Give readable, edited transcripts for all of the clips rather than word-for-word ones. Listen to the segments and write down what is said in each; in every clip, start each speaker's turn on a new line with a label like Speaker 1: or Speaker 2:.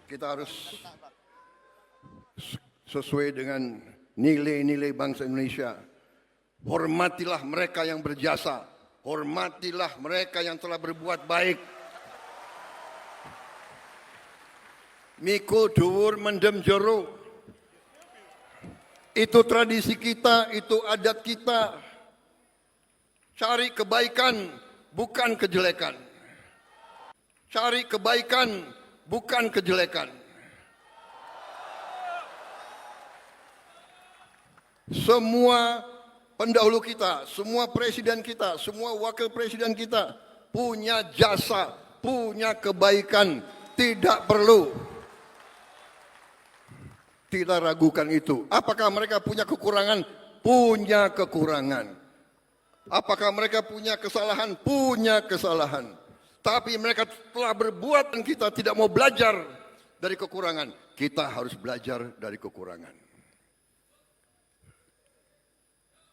Speaker 1: kita harus sesuai dengan nilai-nilai bangsa Indonesia. Hormatilah mereka yang berjasa, hormatilah mereka yang telah berbuat baik. Mikul dhuwur mendem jero. Itu tradisi kita, itu adat kita. Cari kebaikan, bukan kejelekan. Cari kebaikan, bukan kejelekan. Semua pendahulu kita, semua presiden kita, semua wakil presiden kita punya jasa, punya kebaikan. Tidak perlu kita ragukan itu. Apakah mereka punya kekurangan? Punya kekurangan. Apakah mereka punya kesalahan? Punya kesalahan. Tapi mereka telah berbuat dan kita tidak mau belajar dari kekurangan. Kita harus belajar dari kekurangan.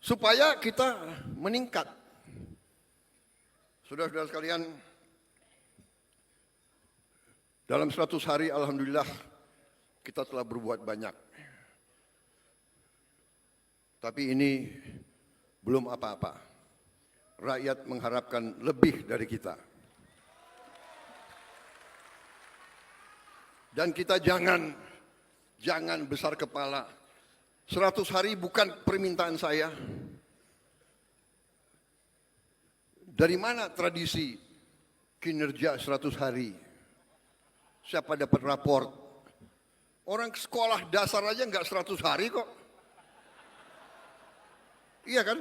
Speaker 1: Supaya kita meningkat. Saudara-saudara sekalian, dalam 100 hari alhamdulillah kita telah berbuat banyak. Tapi ini belum apa-apa. Rakyat mengharapkan lebih dari kita. Dan kita jangan besar kepala. 100 hari bukan permintaan saya. Dari mana tradisi kinerja 100 hari? Siapa dapat raport? Orang sekolah dasar aja nggak 100 hari kok. Iya kan?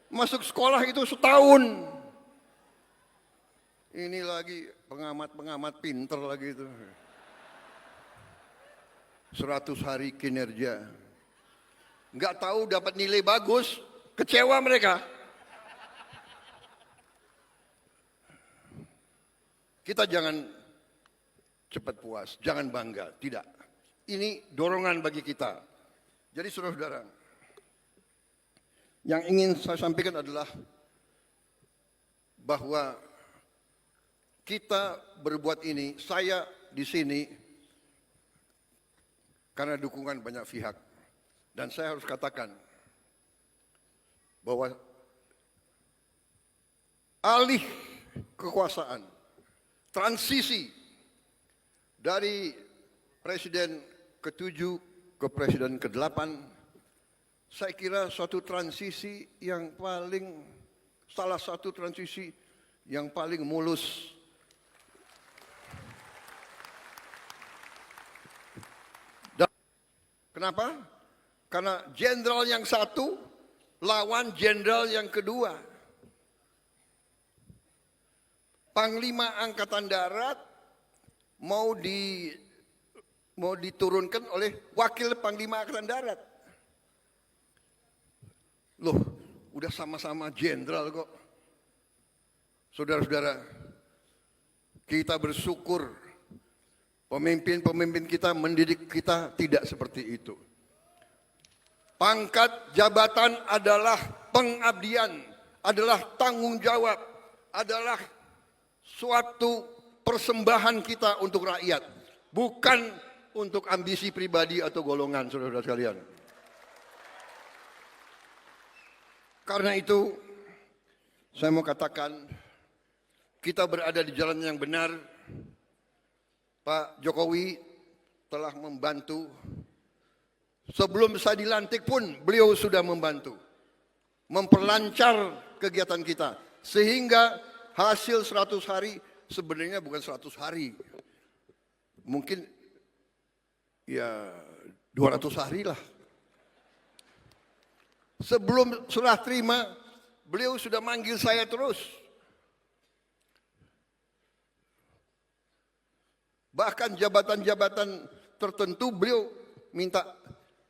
Speaker 1: Masuk sekolah itu setahun. Ini lagi pengamat-pengamat pinter lagi itu. 100 hari kinerja. Nggak tahu dapat nilai bagus, kecewa mereka. Kita jangan cepat puas, jangan bangga, tidak. Ini dorongan bagi kita. Jadi saudara-saudara, yang ingin saya sampaikan adalah bahwa kita berbuat ini, saya di sini karena dukungan banyak pihak. Dan saya harus katakan bahwa alih kekuasaan, transisi dari presiden ke-7 ke presiden ke-8, saya kira suatu transisi yang salah satu transisi yang paling mulus. Dan kenapa? Karena jenderal yang satu lawan jenderal yang kedua. Panglima Angkatan Darat mau diturunkan oleh Wakil Panglima Angkatan Darat. Loh, udah sama-sama jenderal kok. Saudara-saudara, kita bersyukur pemimpin-pemimpin kita mendidik kita tidak seperti itu. Pangkat jabatan adalah pengabdian, adalah tanggung jawab, adalah suatu persembahan kita untuk rakyat, bukan untuk ambisi pribadi atau golongan, saudara-saudara sekalian. Karena itu, saya mau katakan, kita berada di jalan yang benar. Pak Jokowi telah membantu. Sebelum saya dilantik pun beliau sudah membantu. Memperlancar kegiatan kita. Sehingga hasil 100 hari sebenarnya bukan 100 hari. Mungkin ya 200 hari lah. Sebelum serah terima, beliau sudah manggil saya terus. Bahkan jabatan-jabatan tertentu beliau minta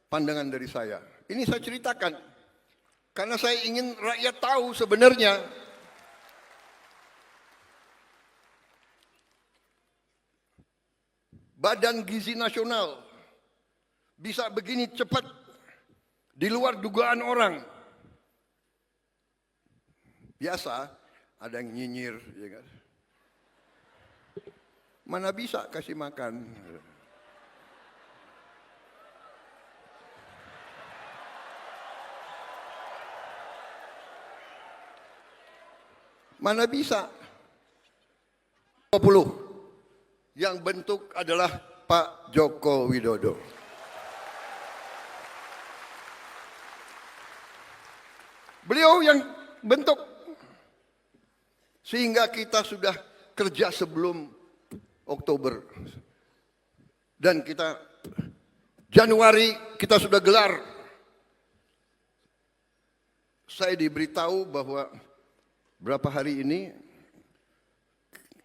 Speaker 1: pandangan dari saya. Ini saya ceritakan karena saya ingin rakyat tahu sebenarnya Badan Gizi Nasional bisa begini cepat di luar dugaan orang. Biasa ada yang nyinyir, ya kan? Mana bisa kasih makan? Mana bisa? 20 yang bentuk adalah Pak Joko Widodo. Beliau yang bentuk. Sehingga kita sudah kerja sebelum Oktober. Dan kita Januari kita sudah gelar. Saya diberitahu bahwa berapa hari ini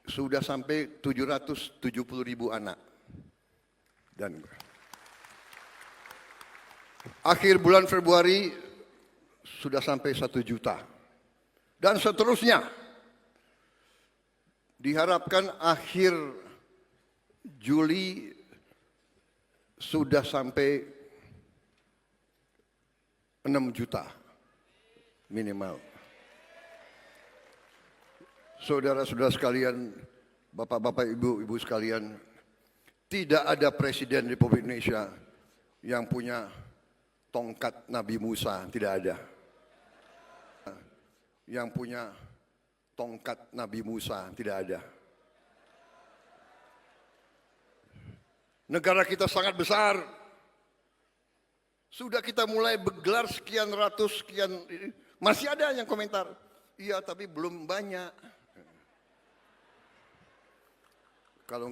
Speaker 1: sudah sampai 770.000 anak. Dan akhir bulan Februari sudah sampai 1 juta. Dan seterusnya. Diharapkan akhir Juli sudah sampai 6 juta minimal. Saudara-saudara sekalian, bapak-bapak, ibu-ibu sekalian, tidak ada presiden Republik Indonesia yang punya tongkat Nabi Musa, tidak ada. Yang punya tongkat Nabi Musa, tidak ada. Negara kita sangat besar. Sudah kita mulai bergelar sekian ratus, sekian. Masih ada yang komentar. Iya, tapi belum banyak. Kalau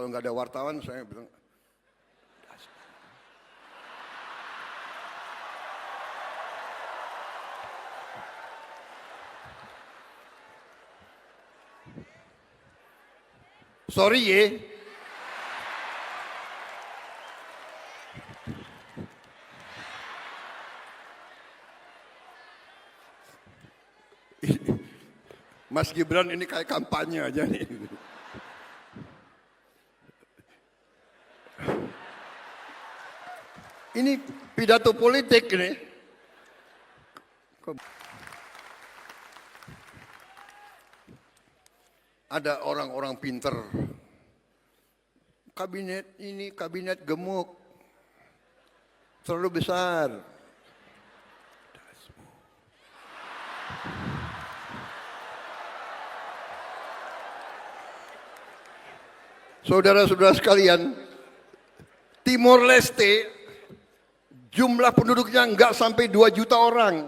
Speaker 1: nggak ada wartawan, saya bilang. Sorry ya. Mas Gibran ini kayak kampanye aja nih. Ini pidato politik ini. Ada orang-orang pinter. Kabinet ini kabinet gemuk. Terlalu besar. Saudara-saudara sekalian, Timor Leste jumlah penduduknya nggak sampai 2 juta orang.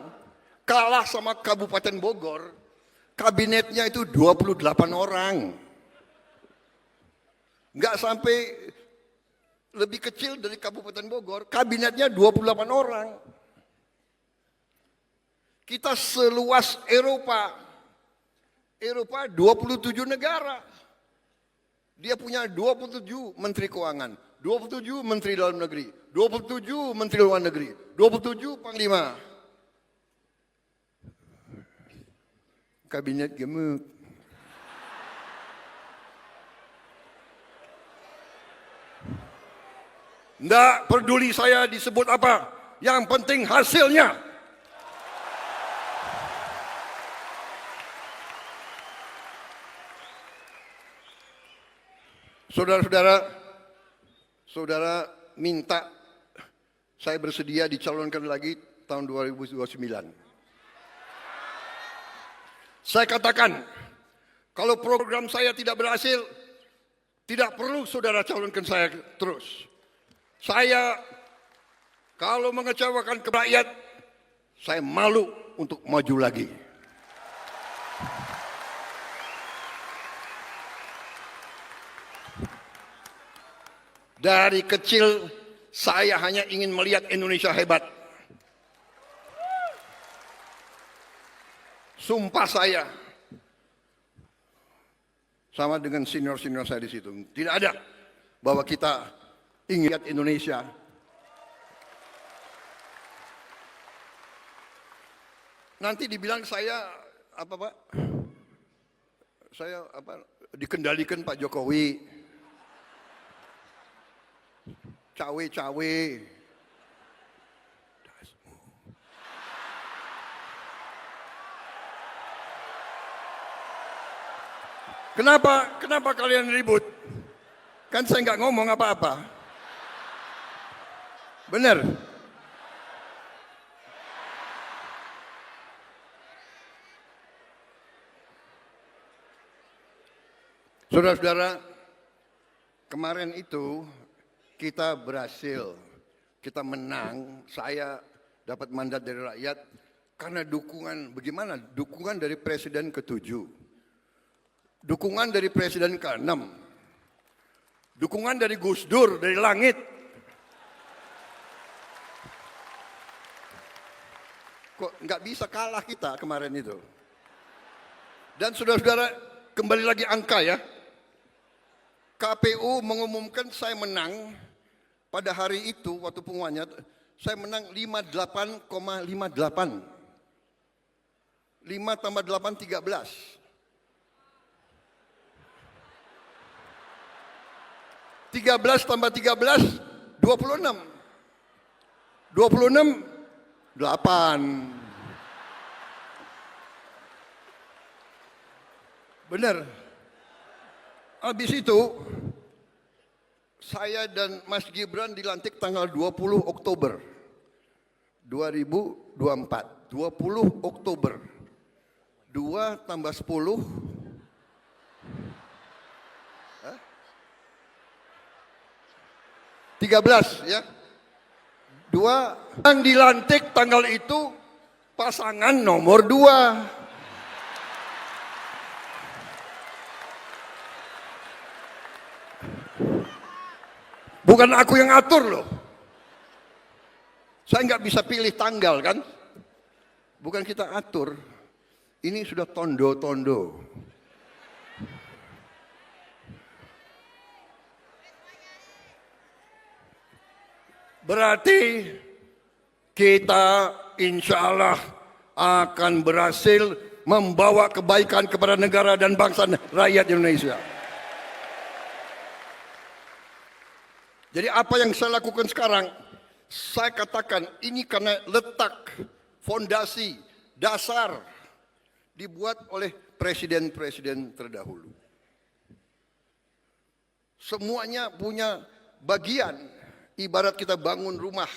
Speaker 1: Kalah sama Kabupaten Bogor. Kabinetnya itu 28 orang. Nggak sampai, lebih kecil dari Kabupaten Bogor. Kabinetnya 28 orang. Kita seluas Eropa. Eropa 27 negara. Dia punya 27 menteri keuangan, 27 menteri dalam negeri, 27 menteri luar negeri, 27 panglima. Kabinet gemuk. Nggak peduli saya disebut apa, yang penting hasilnya. Saudara-saudara, saudara minta saya bersedia dicalonkan lagi tahun 2029. Saya katakan, kalau program saya tidak berhasil, tidak perlu saudara calonkan saya terus. Saya kalau mengecewakan rakyat, saya malu untuk maju lagi. Dari kecil saya hanya ingin melihat Indonesia hebat. Sumpah saya sama dengan senior-senior saya di situ. Tidak ada bahwa kita ingin lihat Indonesia. Nanti dibilang saya apa Pak? Saya apa? Dikendalikan Pak Jokowi. Cawe-cawe. Kenapa kalian ribut? Kan saya nggak ngomong apa-apa. Benar? Saudara-saudara, kemarin itu kita berhasil, kita menang, saya dapat mandat dari rakyat karena dukungan, bagaimana? Dukungan dari Presiden ke-7, dukungan dari Presiden ke-6, dukungan dari Gus Dur, dari langit. Kok nggak bisa kalah kita kemarin itu. Dan saudara-saudara, kembali lagi angka ya. KPU mengumumkan saya menang pada hari itu, waktu pengumumannya, saya menang 58,58. 5 tambah 8, 13. 13 tambah 13, 26. 26, 8. Benar. Habis itu, saya dan Mas Gibran dilantik tanggal 20 Oktober 2024. 20 Oktober. 2 tambah 10. 13 ya. 2 yang dilantik tanggal itu pasangan nomor 2. Bukan aku yang atur loh. Saya nggak bisa pilih tanggal kan. Bukan kita atur. Ini sudah tondo-tondo. Berarti kita insya Allah akan berhasil membawa kebaikan kepada negara dan bangsa rakyat Indonesia. Jadi apa yang saya lakukan sekarang, saya katakan ini karena letak fondasi dasar dibuat oleh presiden-presiden terdahulu. Semuanya punya bagian, ibarat kita bangun rumah.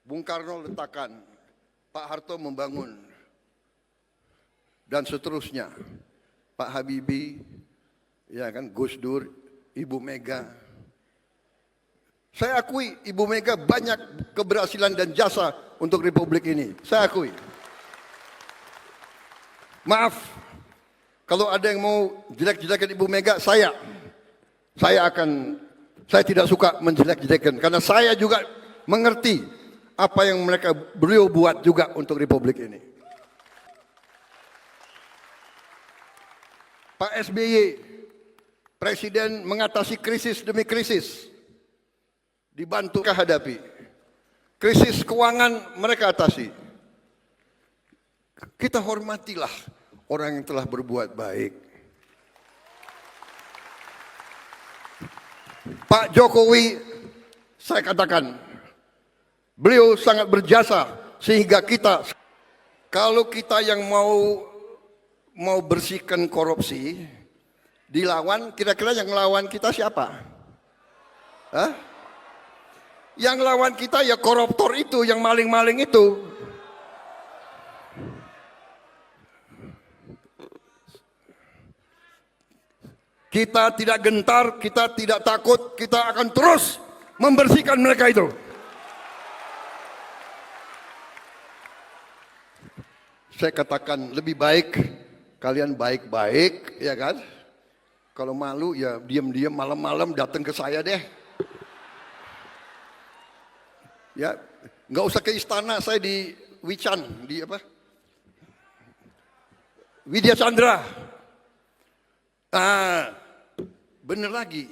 Speaker 1: Bung Karno letakkan, Pak Harto membangun, dan seterusnya. Pak Habibie, ya kan, Gus Dur, Ibu Mega. Saya akui Ibu Mega banyak keberhasilan dan jasa untuk Republik ini. Saya akui. Maaf, kalau ada yang mau jelek-jelekan Ibu Mega, saya tidak suka menjelek-jelekan. Karena saya juga mengerti apa yang beliau buat juga untuk Republik ini. Pak SBY, Presiden mengatasi krisis demi krisis. Dibantu hadapi. Krisis keuangan mereka atasi. Kita hormatilah orang yang telah berbuat baik. Pak Jokowi, saya katakan, beliau sangat berjasa sehingga kita, kalau kita yang mau bersihkan korupsi, dilawan, kira-kira yang lawan kita siapa? Hah? Yang lawan kita ya koruptor itu, yang maling-maling itu. Kita tidak gentar, kita tidak takut, kita akan terus membersihkan mereka itu. Saya katakan lebih baik kalian baik-baik, ya kan? Kalau malu ya diam-diam malam-malam datang ke saya deh. Ya, nggak usah ke istana, saya di Wican, di apa? Widya Chandra. Ah, bener lagi.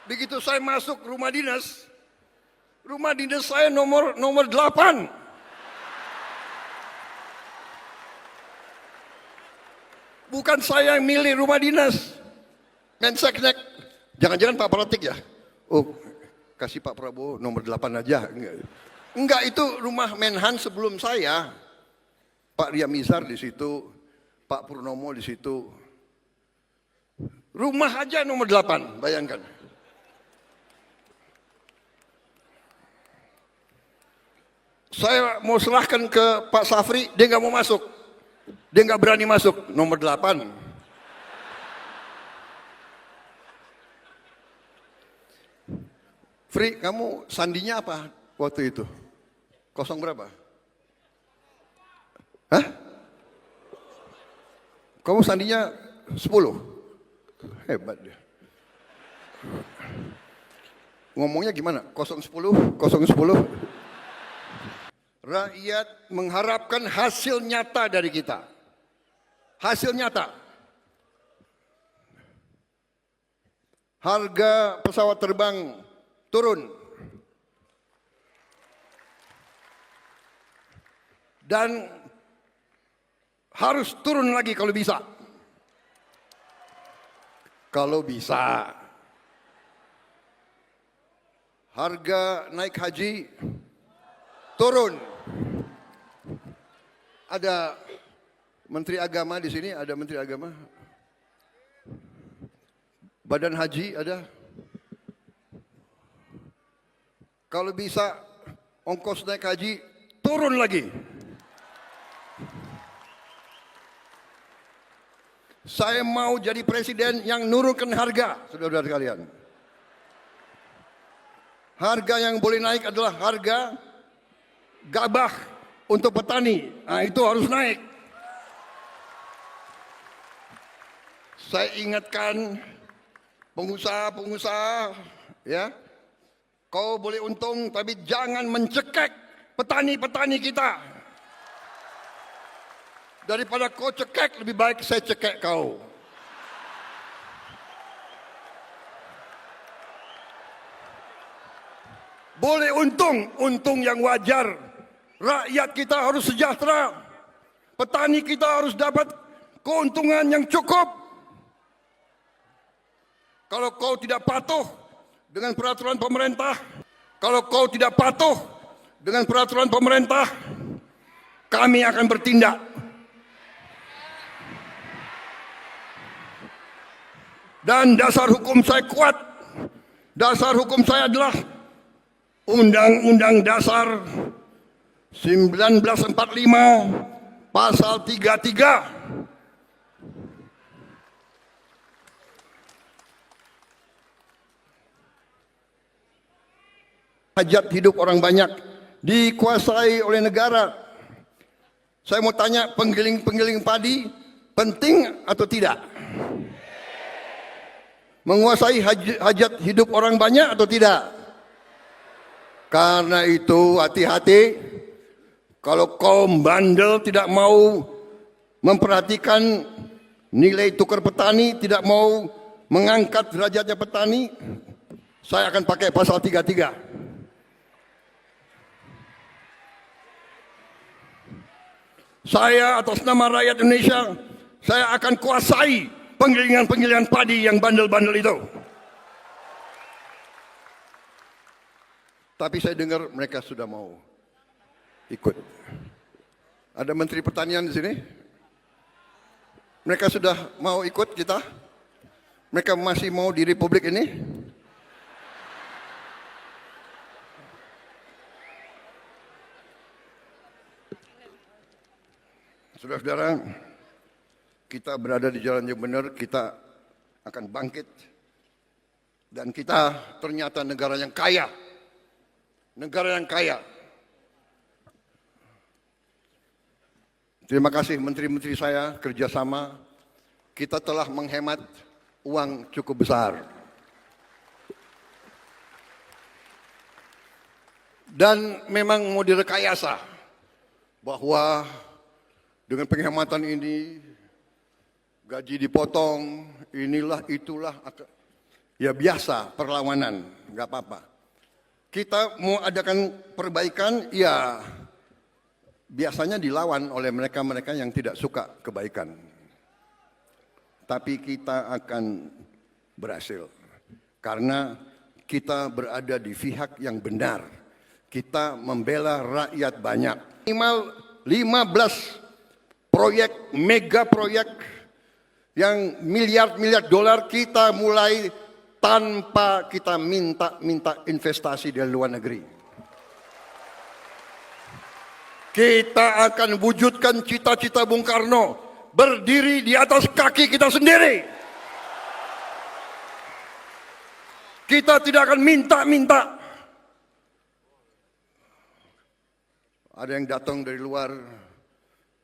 Speaker 1: Begitu saya masuk rumah dinas saya nomor 8. Bukan saya yang milih rumah dinas. Menseknek, jangan-jangan Pak Pratik ya? Oh, kasih Pak Prabowo nomor 8 aja. Enggak, itu rumah Menhan sebelum saya. Pak Riamizar di situ, Pak Purnomo di situ. Rumah aja nomor 8, bayangkan. Saya mau serahkan ke Pak Safri, dia nggak mau masuk. Dia nggak berani masuk. Nomor 8. Free, kamu sandinya apa waktu itu? Kosong berapa? Hah? Kamu sandinya 10? Hebat dia. Ngomongnya gimana? 010, 010. Rakyat mengharapkan hasil nyata dari kita. Hasil nyata. Harga pesawat terbang turun. Dan harus turun lagi kalau bisa. Kalau bisa. Harga naik haji turun. Ada Menteri Agama di sini, ada Menteri Agama. Badan Haji ada. Kalau bisa ongkos naik haji turun lagi. Saya mau jadi presiden yang nurunkan harga, saudara-saudara sekalian. Harga yang boleh naik adalah harga gabah untuk petani. Nah, itu harus naik. Saya ingatkan pengusaha-pengusaha, ya, kau boleh untung tapi jangan mencekek petani-petani kita. Daripada kau cekek, lebih baik saya cekek kau. Boleh untung yang wajar. Rakyat kita harus sejahtera. Petani kita harus dapat keuntungan yang cukup. Kalau kau tidak patuh dengan peraturan pemerintah, kami akan bertindak. Dan dasar hukum saya kuat. Dasar hukum saya adalah Undang-Undang Dasar 1945 Pasal 33. Hajat hidup orang banyak dikuasai oleh negara. Saya mau tanya, penggiling-penggiling padi penting atau tidak? Menguasai hajat hidup orang banyak atau tidak? Karena itu hati-hati. Kalau kaum bandel tidak mau memperhatikan nilai tukar petani, tidak mau mengangkat derajatnya petani, saya akan pakai pasal 33. Saya atas nama rakyat Indonesia, saya akan kuasai penggilingan-penggilingan padi yang bandel-bandel itu. Tapi saya dengar mereka sudah mau ikut. Ada Menteri Pertanian di sini. Mereka sudah mau ikut kita. Mereka masih mau di Republik ini. Saudara-saudara, kita berada di jalan yang benar, kita akan bangkit. Dan kita ternyata negara yang kaya. Negara yang kaya. Terima kasih menteri-menteri saya kerjasama. Kita telah menghemat uang cukup besar. Dan memang mau direkayasa bahwa dengan penghematan ini gaji dipotong, inilah itulah, ya biasa perlawanan, nggak apa-apa. Kita mau adakan perbaikan, ya biasanya dilawan oleh mereka-mereka yang tidak suka kebaikan. Tapi kita akan berhasil karena kita berada di pihak yang benar. Kita membela rakyat banyak. Minimal 15 proyek, mega proyek yang miliar-miliar dolar kita mulai tanpa kita minta investasi dari luar negeri. Kita akan wujudkan cita-cita Bung Karno, berdiri di atas kaki kita sendiri. Kita tidak akan minta-minta. Ada yang datang dari luar,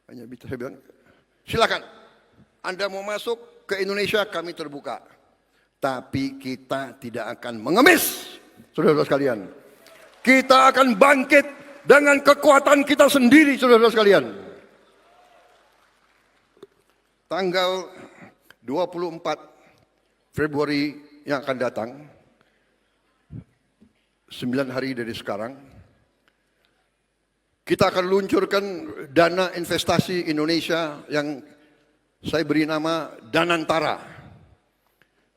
Speaker 1: hanya bisa saya bilang, silakan, Anda mau masuk ke Indonesia, kami terbuka. Tapi kita tidak akan mengemis, saudara-saudara sekalian. Kita akan bangkit dengan kekuatan kita sendiri, saudara-saudara sekalian. Tanggal 24 Februari yang akan datang, 9 hari dari sekarang, kita akan luncurkan dana investasi Indonesia yang saya beri nama Danantara.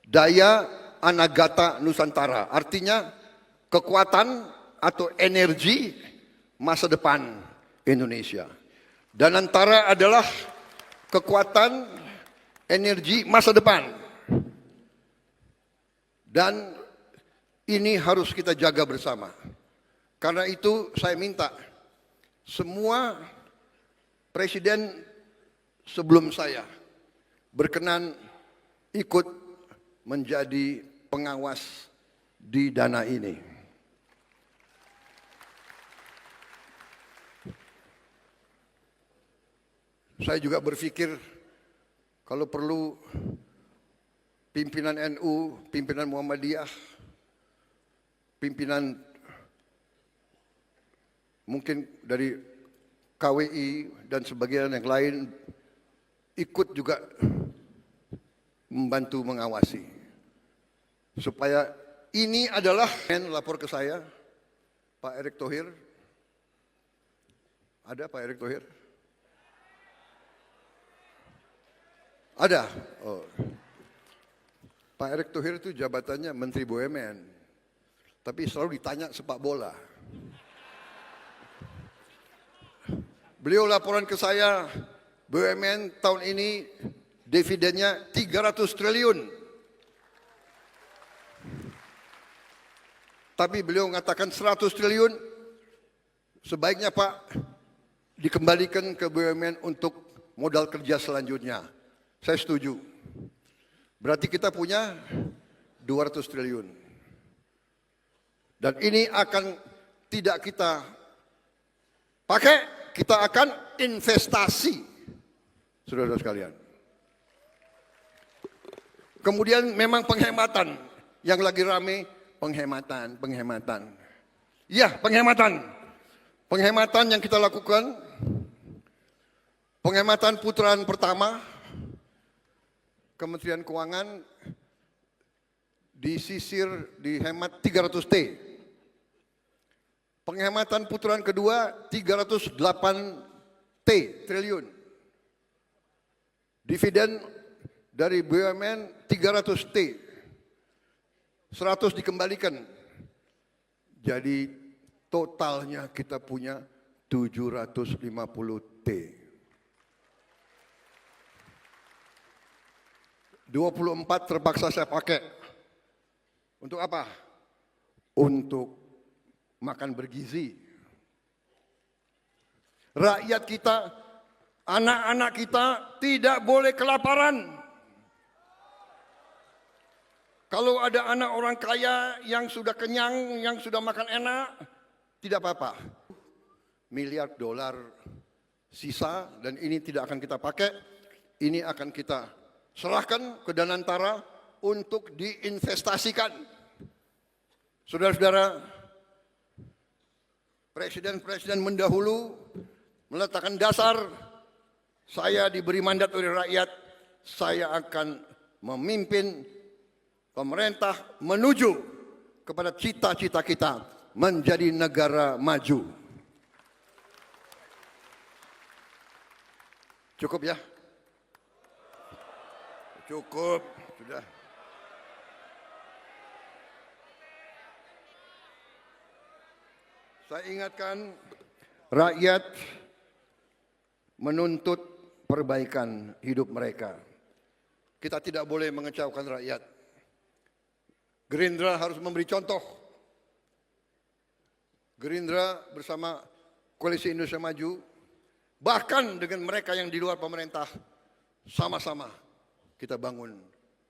Speaker 1: Daya Anagata Nusantara. Artinya kekuatan atau energi masa depan Indonesia. Danantara adalah kekuatan energi masa depan. Dan ini harus kita jaga bersama. Karena itu saya minta semua presiden sebelum saya berkenan ikut menjadi pengawas di dana ini. Saya juga berpikir kalau perlu pimpinan NU, pimpinan Muhammadiyah, pimpinan mungkin dari KWI dan sebagian yang lain ikut juga membantu mengawasi. Supaya ini adalah yang lapor ke saya, Pak Erick Thohir. Ada Pak Erick Thohir? Ada. Oh. Pak Erick Thohir itu jabatannya Menteri BUMN. Tapi selalu ditanya sepak bola. Beliau laporan ke saya, BUMN tahun ini dividennya 300 triliun. Tapi beliau mengatakan 100 triliun, sebaiknya Pak dikembalikan ke BUMN untuk modal kerja selanjutnya. Saya setuju. Berarti kita punya 200 triliun. Dan ini akan tidak kita pakai, kita akan investasi, saudara-saudara sekalian. Kemudian memang penghematan, yang lagi rame penghematan. Ya, penghematan yang kita lakukan, penghematan putaran pertama, Kementerian Keuangan disisir dihemat 300 T. Penghematan putaran kedua 308 triliun. Dividen dari BUMN 300 T. 100 dikembalikan. Jadi totalnya kita punya 750 T. 24 terpaksa saya pakai. Untuk apa? Untuk makan bergizi. Rakyat kita, anak-anak kita tidak boleh kelaparan. Kalau ada anak orang kaya yang sudah kenyang, yang sudah makan enak, tidak apa-apa. Miliar dolar sisa dan ini tidak akan kita pakai. Ini akan kita serahkan ke Danantara untuk diinvestasikan. Saudara-saudara, presiden-presiden mendahulu meletakkan dasar, saya diberi mandat oleh rakyat, saya akan memimpin pemerintah menuju kepada cita-cita kita menjadi negara maju. Cukup ya? Cukup, sudah. Saya ingatkan, rakyat menuntut perbaikan hidup mereka. Kita tidak boleh mengecewakan rakyat. Gerindra harus memberi contoh. Gerindra bersama Koalisi Indonesia Maju, bahkan dengan mereka yang di luar pemerintah, sama-sama kita bangun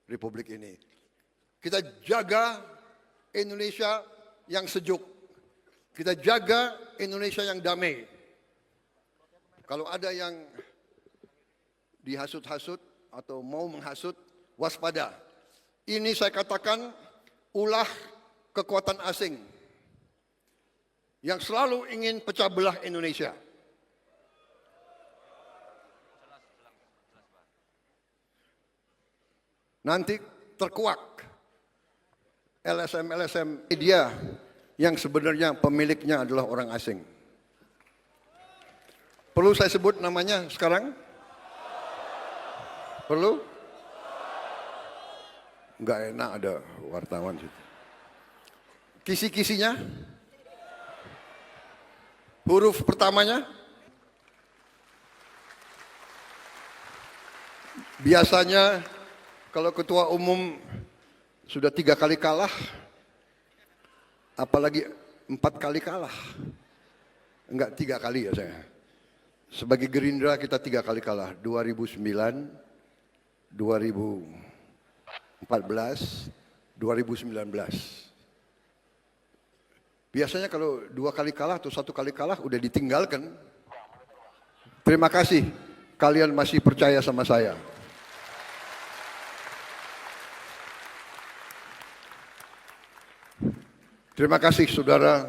Speaker 1: Republik ini. Kita jaga Indonesia yang sejuk. Kita jaga Indonesia yang damai. Kalau ada yang dihasut-hasut atau mau menghasut, waspada. Ini saya katakan ulah kekuatan asing yang selalu ingin pecah belah Indonesia. Nanti terkuak LSM media yang sebenarnya pemiliknya adalah orang asing. Perlu saya sebut namanya sekarang? Perlu? Enggak enak ada wartawan situ. Kisi-kisinya? Huruf pertamanya? Biasanya kalau ketua umum sudah 3 kali kalah, apalagi 4 kali kalah. Enggak 3 kali ya saya. Sebagai Gerindra kita 3 kali kalah, 2009, 2014, 2019. Biasanya kalau 2 kali kalah atau 1 kali kalah udah ditinggalkan. Terima kasih kalian masih percaya sama saya. Terima kasih saudara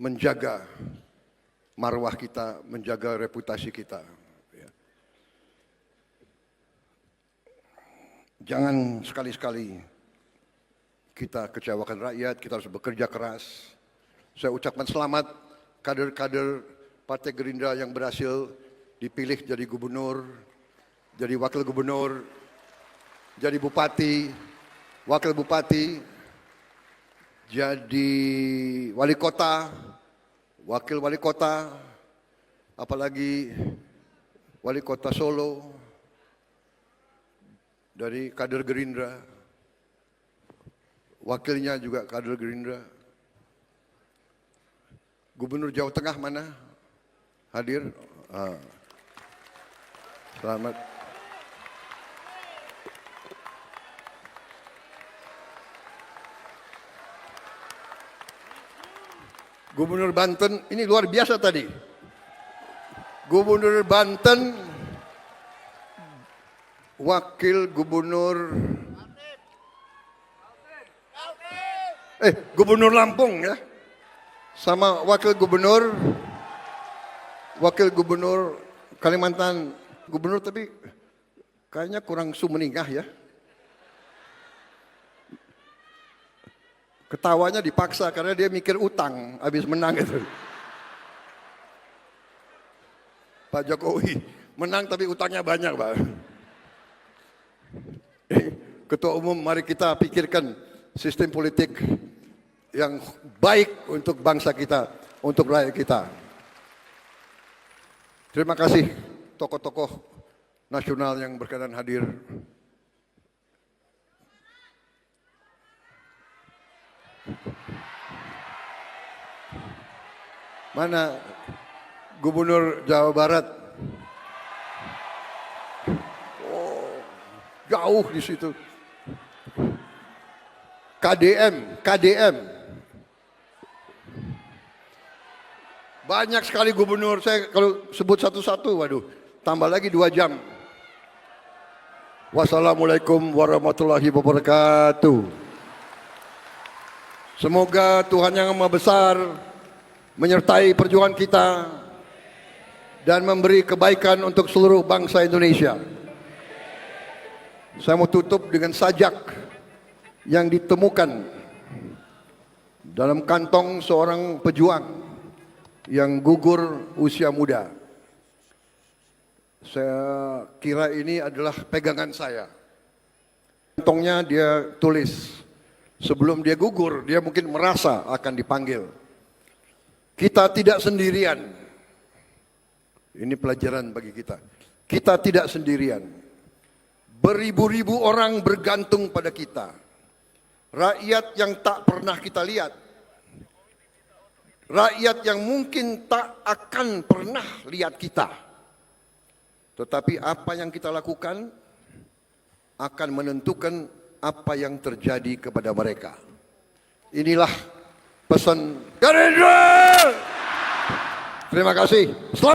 Speaker 1: menjaga marwah kita, menjaga reputasi kita. Jangan sekali-sekali kita kecewakan rakyat, kita harus bekerja keras. Saya ucapkan selamat kader-kader Partai Gerindra yang berhasil dipilih jadi gubernur, jadi wakil gubernur, jadi bupati, wakil bupati, jadi wali kota, wakil wali kota, apalagi wali kota Solo dari kader Gerindra, wakilnya juga kader Gerindra. Gubernur Jawa Tengah mana? Hadir? Selamat. Gubernur Banten, ini luar biasa tadi. Gubernur Banten, wakil gubernur, gubernur Lampung ya, sama wakil gubernur Kalimantan, gubernur tapi kayaknya kurang sumeningah ya. Ketawanya dipaksa karena dia mikir utang habis menang itu. Pak Jokowi menang tapi utangnya banyak, Pak. Ketua umum, mari kita pikirkan sistem politik yang baik untuk bangsa kita, untuk rakyat kita. Terima kasih tokoh-tokoh nasional yang berkenan hadir. Mana Gubernur Jawa Barat? Oh, jauh di situ. KDM. Banyak sekali gubernur, saya kalau sebut satu-satu, waduh, tambah lagi 2 jam. Wassalamualaikum warahmatullahi wabarakatuh. Semoga Tuhan Yang Maha Besar menyertai perjuangan kita dan memberi kebaikan untuk seluruh bangsa Indonesia. Saya mau tutup dengan sajak yang ditemukan dalam kantong seorang pejuang yang gugur usia muda. Saya kira ini adalah pegangan saya. Kantongnya dia tulis, sebelum dia gugur, dia mungkin merasa akan dipanggil. Kita tidak sendirian. Ini pelajaran bagi kita. Kita tidak sendirian. Beribu-ribu orang bergantung pada kita. Rakyat yang tak pernah kita lihat. Rakyat yang mungkin tak akan pernah lihat kita. Tetapi apa yang kita lakukan akan menentukan apa yang terjadi kepada mereka. Inilah pesan Gerindra. Terima kasih.